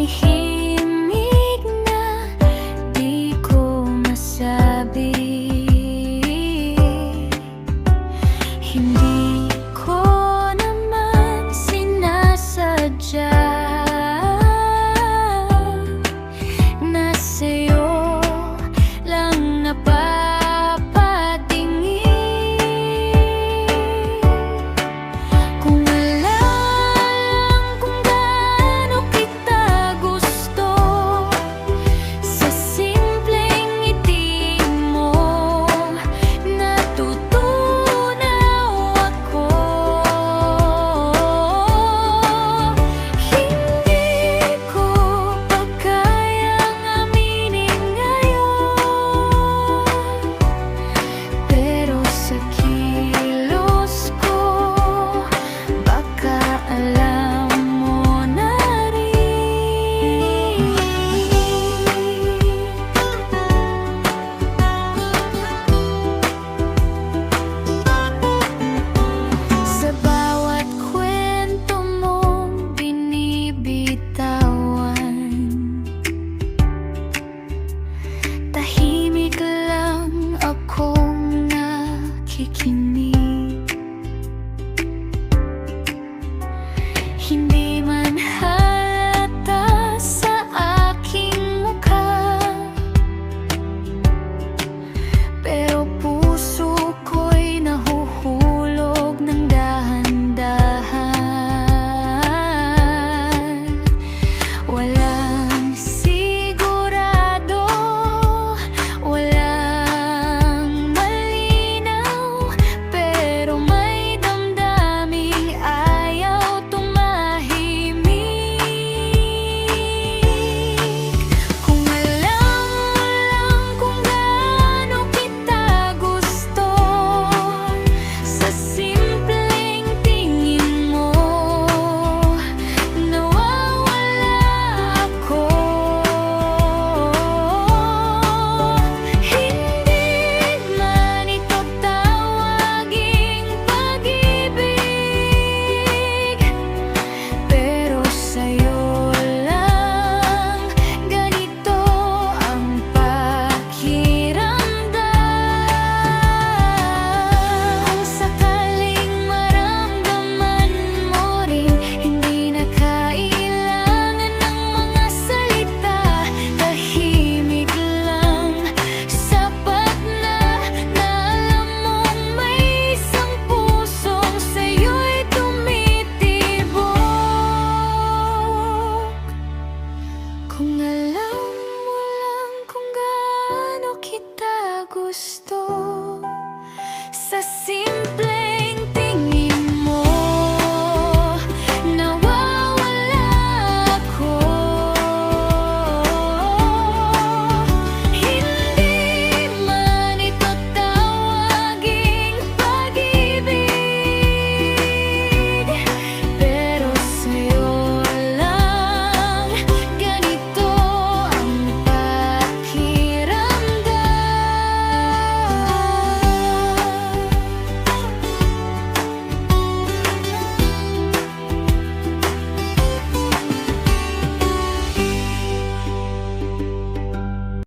Tahimik na di ko masabi. Hindi ko naman sinasadya na sa'yo lang napapatingin. Kung alam kung gaano kita gusto, sa simpleng ngiti mo natutunaw ako. Hindi ko pa kayang aminin ngayon, pero sa kilos ko baka alam mo na rin. Sa bawat kwento mong binibitawan, tahimik lang akong nakikinig. Hindi man halata sa aking mukha, pero puso ko'y nahuhulog ng dahan-dahan. Walang sigurado, walang malinaw, pero may damdaming ayaw tumahimik. Kung alam mo lang kung gaano kita gusto, sa simpleng tingin mo nawawala ako. Hindi man ito tawaging pag-ibig, pero sa'yo lang ganito ang pakiramdam. Kung sakaling maramdaman mo rin, hindi na kailangan ng mga salita. Tahimik lang sapat na alam mong may isang pusong sa'yo'y tumitibok. Kung alam